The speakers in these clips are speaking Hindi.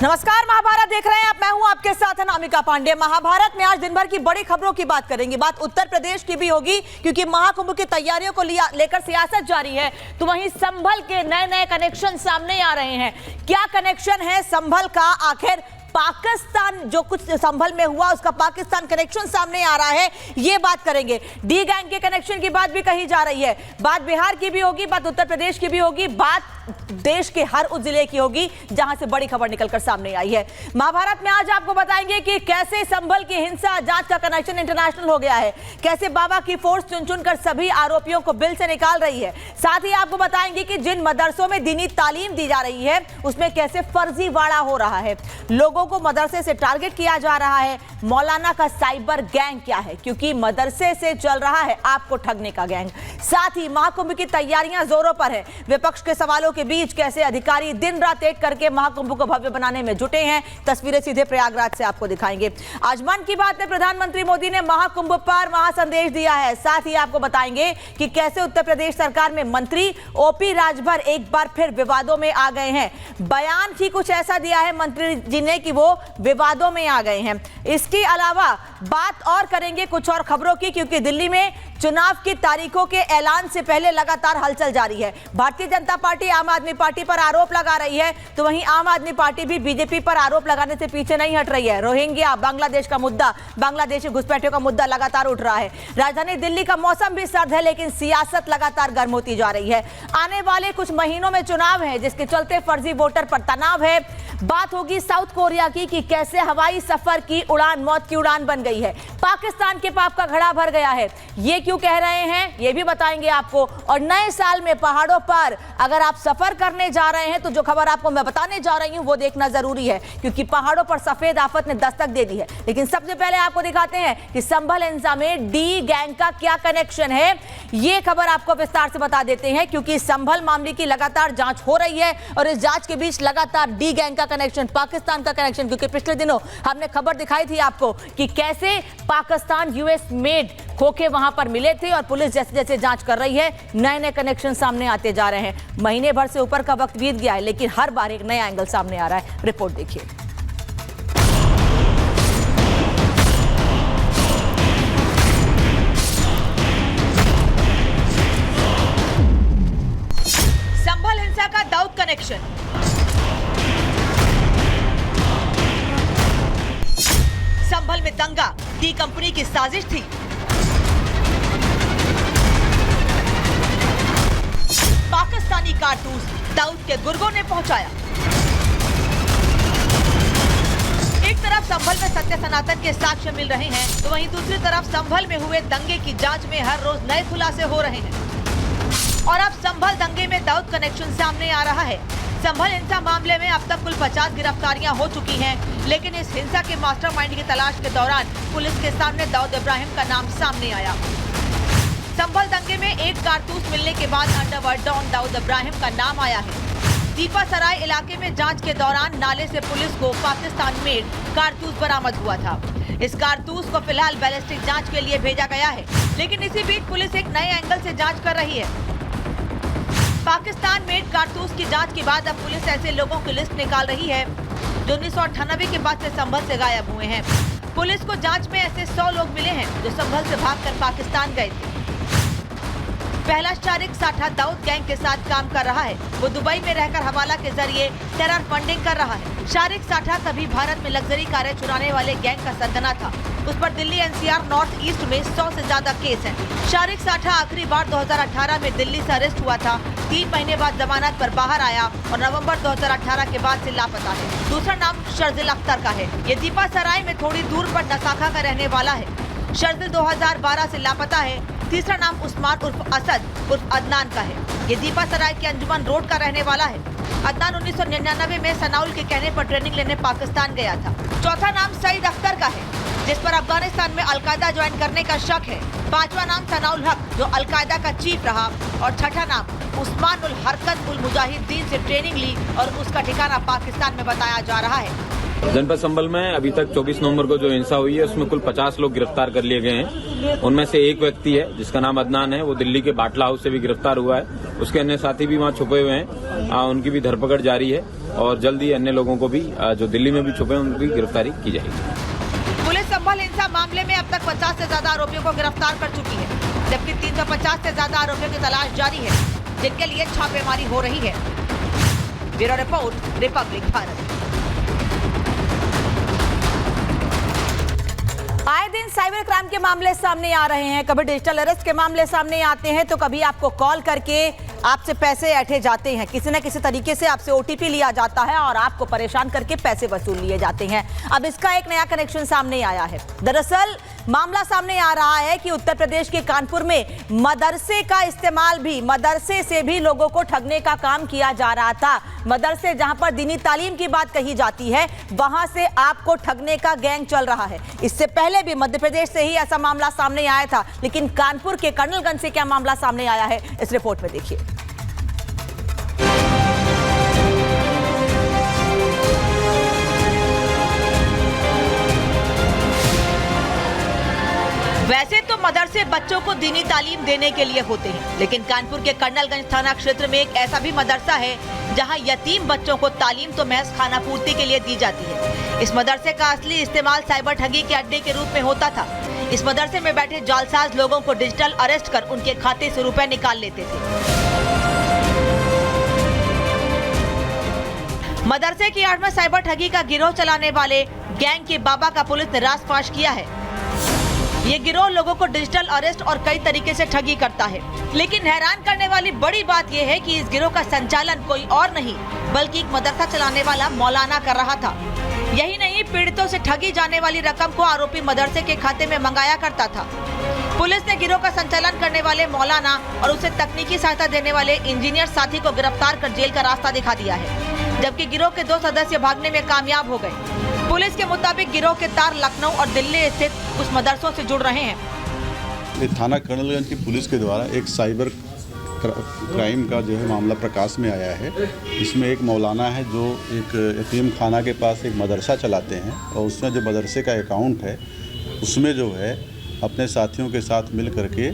नमस्कार, महाभारत देख रहे हैं आप। मैं हूं आपके साथ अनामिका पांडे। महाभारत में आज दिन भर की बड़ी खबरों की बात करेंगे। बात उत्तर प्रदेश की भी होगी क्योंकि महाकुंभ की तैयारियों को लेकर सियासत जारी है। तो वहीं संभल के नए नए कनेक्शन सामने आ रहे हैं। क्या कनेक्शन है संभल का? आखिर पाकिस्तान जो कुछ संभल में हुआ उसका पाकिस्तान कनेक्शन सामने आ रहा है, ये बात करेंगे। डी गैंग के कनेक्शन की बात भी कही जा रही है। बात बिहार की भी होगी, बात उत्तर प्रदेश की भी होगी, बात देश के हर उस जिले की होगी जहां से बड़ी खबर निकलकर सामने आई है। महाभारत में आज आपको बताएंगे कि कैसे संभल की हिंसा जांच का कनेक्शन इंटरनेशनल हो गया है, कैसे बाबा की फोर्स चुन चुनकर सभी आरोपियों को बिल से निकाल रही है। साथ ही आपको बताएंगे कि जिन मदरसों में दीनी तालीम दी जा रही है उसमें कैसे फर्जीवाड़ा हो रहा है, लोगों को मदरसे से टारगेट किया जा रहा है। मौलाना का साइबर गैंग क्या है, क्योंकि मदरसे से चल रहा है आपको ठगने का गैंग। साथ ही महाकुंभ की तैयारियां जोरों पर है। विपक्ष के सवालों के बीच कैसे अधिकारी दिन रात एक करके महाकुंभ को भव्य बनाने में जुटे हैं, तस्वीरें सीधे प्रयागराज से आपको दिखाएंगे। आज मन की बात में प्रधानमंत्री मोदी ने महाकुंभ पर महासंदेश दिया है। साथ ही आपको बताएंगे कि कैसे उत्तर प्रदेश सरकार में मंत्री ओपी राजभर एक बार फिर विवादों में आ गए हैं। बयान ही कुछ ऐसा दिया है मंत्री जी ने कि वो विवादों में आ गए हैं। इसके अलावा बात और करेंगे कुछ और खबरों की, क्योंकि दिल्ली में चुनाव की तारीखों के ऐलान से पहले लगातार हलचल जारी है। भारतीय जनता पार्टी आम आदमी पार्टी पर आरोप लगा रही है, तो वहीं आम आदमी पार्टी भी बीजेपी पर आरोप लगाने से पीछे नहीं हट रही है। रोहिंग्या, बांग्लादेश का मुद्दा, बांग्लादेशी घुसपैठियों का मुद्दा लगातार उठ रहा है। राजधानी दिल्ली का मौसम भी सर्द है, लेकिन सियासत लगातार गर्म होती जा रही है। आने वाले कुछ महीनों में चुनाव है, जिसके चलते फर्जी वोटर पर तनाव है। बात होगी साउथ कोरिया की कि कैसे हवाई सफर की उड़ान मौत की उड़ान बन गई है। पाकिस्तान के पाप का घड़ा भर गया है, ये क्यों कह रहे हैं ये भी बताएंगे आपको। और नए साल में पहाड़ों पर अगर आप सफर करने जा रहे हैं तो जो खबर आपको मैं बताने जा रही हूं वो देखना जरूरी है, क्योंकि पहाड़ों पर सफेद आफत ने दस्तक दे दी है। लेकिन सबसे पहले आपको दिखाते हैं कि संभल हिंसा में डी गैंग का क्या कनेक्शन है। ये खबर आपको विस्तार से बता देते हैं, क्योंकि संभल मामले की लगातार जांच हो रही है और इस जांच के बीच लगातार डी गैंग का कनेक्शन, पाकिस्तान का कनेक्शन, क्योंकि पिछले दिनों हमने खबर दिखाई थी आपको कि कैसे पाकिस्तान यूएस मेड खोखे वहां पर मिले थे और पुलिस जैसे जैसे जांच कर रही है नए नए कनेक्शन सामने आते जा रहे हैं। महीने भर से ऊपर का वक्त बीत गया है, लेकिन हर बार एक नया एंगल सामने आ रहा है। रिपोर्ट देखिए। संभल हिंसा का दाऊद कनेक्शन। संभल में दंगा डी कंपनी की साजिश थी। पाकिस्तानी कारतूस दाऊद के गुर्गों ने पहुंचाया। एक तरफ संभल में सत्य सनातन के साक्ष्य मिल रहे हैं, तो वहीं दूसरी तरफ संभल में हुए दंगे की जांच में हर रोज नए खुलासे हो रहे हैं। और अब संभल दंगे में दाऊद कनेक्शन सामने आ रहा है। संभल हिंसा मामले में अब तक कुल 50 गिरफ्तारियां हो चुकी हैं, लेकिन इस हिंसा के मास्टरमाइंड की तलाश के दौरान पुलिस के सामने दाऊद इब्राहिम का नाम सामने आया। संभल दंगे में एक कारतूस मिलने के बाद अंडरवर्ल्ड डॉन दाऊद इब्राहिम का नाम आया है। दीपा सराय इलाके में जांच के दौरान नाले से पुलिस को पाकिस्तान मेड कारतूस बरामद हुआ था। इस कारतूस को फिलहाल बैलिस्टिक जांच के लिए भेजा गया है, लेकिन इसी बीच पुलिस एक नए एंगल से जांच कर रही है। पाकिस्तान मेड कारतूस की जांच के बाद अब पुलिस ऐसे लोगों की लिस्ट निकाल रही है जो 1998 के बाद से संभल से गायब हुए हैं। पुलिस को जांच में ऐसे 100 लोग मिले हैं जो संभल से भागकर पाकिस्तान गए थे। पहला शारिक साठा दाऊद गैंग के साथ काम कर रहा है। वो दुबई में रहकर हवाला के जरिए टेरर फंडिंग कर रहा है। शारिक साठा तभी भारत में लग्जरी कारें चुराने वाले गैंग का सरगना था। उस पर दिल्ली एनसीआर नॉर्थ ईस्ट में 100 से ज्यादा केस हैं। शारिक साठा आखिरी बार 2018 में दिल्ली से अरेस्ट हुआ था। 3 महीने बाद जमानत पर बाहर आया और नवंबर 2018 के बाद से लापता है। दूसरा नाम शर्जिल अख्तर का है। ये दीपा सराय में थोड़ी दूर पर नसाखा का रहने वाला है। शर्जिल 2012 से लापता है। तीसरा नाम उस्मान उर्फ असद उर्फ अदनान का है। ये दीपा सराय के अंजुमन रोड का रहने वाला है। अदनान 1999 में सनाउल के कहने पर ट्रेनिंग लेने पाकिस्तान गया था। चौथा नाम सईद अख्तर का है, जिस पर अफगानिस्तान में अलकायदा ज्वाइन करने का शक है। पांचवा नाम सनाउल हक, जो अलकायदा का चीफ रहा। और छठा नाम उस्मान उल हरकत उल मुजाहिदीन से ट्रेनिंग ली और उसका ठिकाना पाकिस्तान में बताया जा रहा है। जनपद संभल में अभी तक 24 नवंबर को जो हिंसा हुई है उसमें कुल 50 लोग गिरफ्तार कर लिए गए हैं। उनमें से एक व्यक्ति है जिसका नाम अदनान है, वो दिल्ली के बाटला हाउस से भी गिरफ्तार हुआ है। उसके अन्य साथी भी वहाँ छुपे हुए हैं, उनकी भी अभी धरपकड़ जारी है और जल्द ही अन्य लोगों को भी जो दिल्ली में भी छुपे हैं उनकी गिरफ्तारी की जाएगी। पुलिस संभल हिंसा मामले में अब तक 50 से ज्यादा आरोपियों को गिरफ्तार कर चुकी है, जबकि 350 से ज्यादा आरोपियों की तलाश जारी है, जिनके लिए छापेमारी हो रही है। Bureau report, Republic Bharat. आए दिन साइबर क्राइम के मामले सामने आ रहे हैं, कभी डिजिटल अरेस्ट के मामले सामने आते हैं तो कभी आपको कॉल करके आपसे पैसे ऐंठे जाते हैं, किसी न किसी तरीके से आपसे ओटीपी लिया जाता है और आपको परेशान करके पैसे वसूल लिए जाते हैं। अब इसका एक नया कनेक्शन सामने आया है। दरअसल मामला सामने आ रहा है कि उत्तर प्रदेश के कानपुर में मदरसे का इस्तेमाल भी, मदरसे से भी लोगों को ठगने का काम किया जा रहा था। मदरसे जहां पर दीनी तालीम की बात कही जाती है, वहां से आपको ठगने का गैंग चल रहा है। इससे पहले भी मध्य प्रदेश से ही ऐसा मामला सामने आया था, लेकिन कानपुर के कर्नलगंज से क्या मामला सामने आया है, इस रिपोर्ट में देखिए। वैसे तो मदरसे बच्चों को दीनी तालीम देने के लिए होते हैं, लेकिन कानपुर के कर्नलगंज थाना क्षेत्र में एक ऐसा भी मदरसा है जहां यतीम बच्चों को तालीम तो महज खाना पूर्ति के लिए दी जाती है। इस मदरसे का असली इस्तेमाल साइबर ठगी के अड्डे के रूप में होता था। इस मदरसे में बैठे जालसाज लोगों को डिजिटल अरेस्ट कर उनके खाते से रुपए निकाल लेते थे। मदरसे की आड़ में साइबर ठगी का गिरोह चलाने वाले गैंग के बाबा का पुलिस ने रासफाश किया है। ये गिरोह लोगों को डिजिटल अरेस्ट और कई तरीके से ठगी करता है, लेकिन हैरान करने वाली बड़ी बात यह है कि इस गिरोह का संचालन कोई और नहीं बल्कि एक मदरसा चलाने वाला मौलाना कर रहा था। यही नहीं, पीड़ितों से ठगी जाने वाली रकम को आरोपी मदरसे के खाते में मंगाया करता था। पुलिस ने गिरोह का संचालन करने वाले मौलाना और उसे तकनीकी सहायता देने वाले इंजीनियर साथी को गिरफ्तार कर जेल का रास्ता दिखा दिया है, जबकि गिरोह के 2 सदस्य भागने में कामयाब हो गए। पुलिस के मुताबिक गिरोह के तार लखनऊ और दिल्ली स्थित कुछ मदरसों से जुड़ रहे हैं। थाना कर्नलगंज की पुलिस के द्वारा एक साइबर क्राइम का जो है मामला प्रकाश में आया है। इसमें एक मौलाना है जो एक यतीम खाना के पास एक मदरसा चलाते हैं और उसमें जो मदरसे का अकाउंट है उसमें जो है अपने साथियों के साथ मिल करके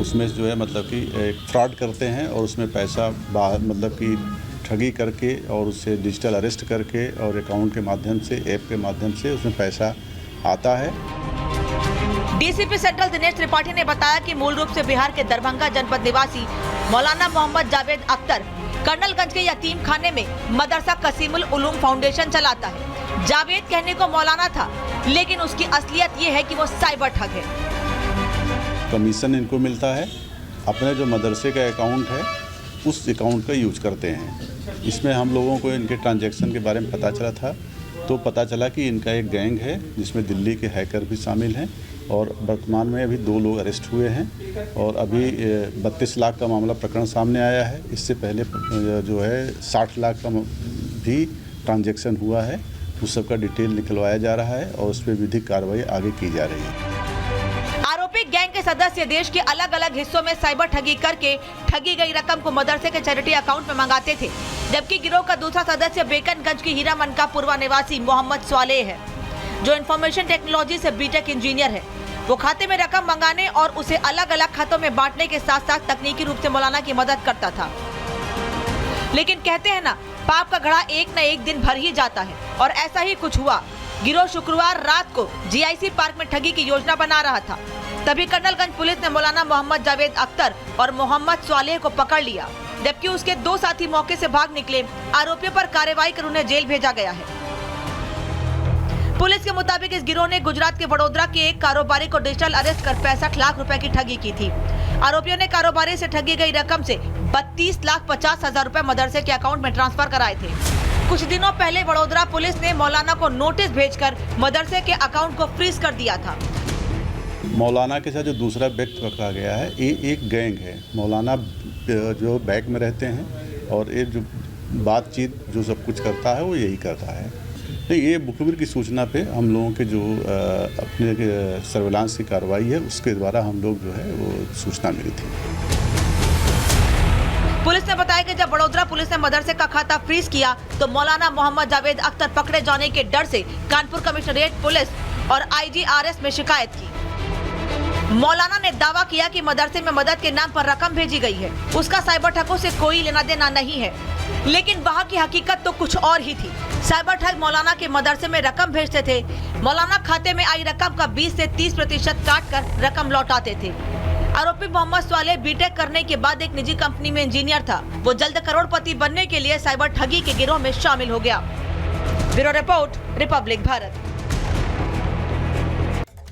उसमें जो है मतलब कि एक फ्रॉड करते हैं और उसमें पैसा मतलब कि ठगी करके और उससे डिजिटल अरेस्ट करके और अकाउंट के माध्यम से, ऐप के माध्यम से उसमें पैसा आता है। डीसीपी सेंट्रल दिनेश त्रिपाठी ने बताया कि मूल रूप से बिहार के दरभंगा जनपद निवासी मौलाना मोहम्मद जावेद अख्तर कर्नलगंज के यतीम खाने में मदरसा कसीमुल उलूम फाउंडेशन चलाता है। जावेद कहने को मौलाना था, लेकिन उसकी असलियत ये है कि वो साइबर ठग है। कमीशन इनको मिलता है, अपने जो मदरसे का अकाउंट है उस अकाउंट का यूज करते हैं। इसमें हम लोगों को इनके ट्रांजैक्शन के बारे में पता चला था, तो पता चला कि इनका एक गैंग है जिसमें दिल्ली के हैकर भी शामिल हैं और वर्तमान में अभी 2 लोग अरेस्ट हुए हैं और अभी 32 लाख का मामला प्रकरण सामने आया है। इससे पहले जो है 60 लाख का भी ट्रांजैक्शन हुआ है, उस सब का डिटेल निकलवाया जा रहा है और उस पर विधिक कार्रवाई आगे की जा रही है। आरोपी गैंग के सदस्य देश के अलग अलग हिस्सों में साइबर ठगी करके ठगी गई रकम को मदरसे के चैरिटी अकाउंट में मंगाते थे, जबकि गिरोह का दूसरा सदस्य बेकनगंज की हीरामन का पूर्वा निवासी मोहम्मद स्वालेह है, जो इंफॉर्मेशन टेक्नोलॉजी से बीटेक इंजीनियर है। वो खाते में रकम मंगाने और उसे अलग अलग खातों में बांटने के साथ साथ तकनीकी रूप से मौलाना की मदद करता था। लेकिन कहते हैं ना, पाप का घड़ा एक न एक दिन भर ही जाता है, और ऐसा ही कुछ हुआ। गिरोह शुक्रवार रात को जीआईसी पार्क में ठगी की योजना बना रहा था, तभी कर्नलगंज पुलिस ने मौलाना मोहम्मद जावेद अख्तर और मोहम्मद स्वालेह को पकड़ लिया, जबकि उसके 2 साथी मौके से भाग निकले। आरोपियों पर कार्रवाई कर उन्हें जेल भेजा गया है। पुलिस के मुताबिक इस गिरोह ने गुजरात के वडोदरा के एक कारोबारी को डिजिटल अरेस्ट कर 65 लाख रुपए की ठगी की थी। आरोपियों ने कारोबारी से ठगी गई रकम से 32,50,000 रुपए मदरसे के अकाउंट में ट्रांसफर कराए थे। कुछ दिनों पहले वडोदरा पुलिस ने मौलाना को नोटिस भेजकर मदरसे के अकाउंट को फ्रीज कर दिया था। मौलाना के साथ जो दूसरा व्यक्ति पकड़ा गया है, ये एक गैंग है। मौलाना जो बैग में रहते हैं और ये जो बातचीत जो सब कुछ करता है वो यही करता है। नहीं, ये मुखबिर की सूचना पे हम लोगों के जो अपने सर्विलांस की कार्रवाई है उसके द्वारा हम लोग जो है वो सूचना मिली थी। पुलिस ने बताया कि जब वडोदरा पुलिस ने मदरसे का खाता फ्रीज किया तो मौलाना मोहम्मद जावेद अख्तर पकड़े जाने के डर से कानपुर कमिश्नरेट पुलिस और IGRS में शिकायत की। मौलाना ने दावा किया कि मदरसे में मदद के नाम पर रकम भेजी गई है, उसका साइबर ठगों से कोई लेना देना नहीं है। लेकिन वहाँ की हकीकत तो कुछ और ही थी। साइबर ठग मौलाना के मदरसे में रकम भेजते थे। मौलाना खाते में आई रकम का 20 से 30% काट कर रकम लौटाते थे। आरोपी मोहम्मद स्वाले बीटेक करने के बाद एक निजी कंपनी में इंजीनियर था। वो जल्द करोड़पति बनने के लिए साइबर ठगी के गिरोह में शामिल हो गया। Bureau report, Republic Bharat.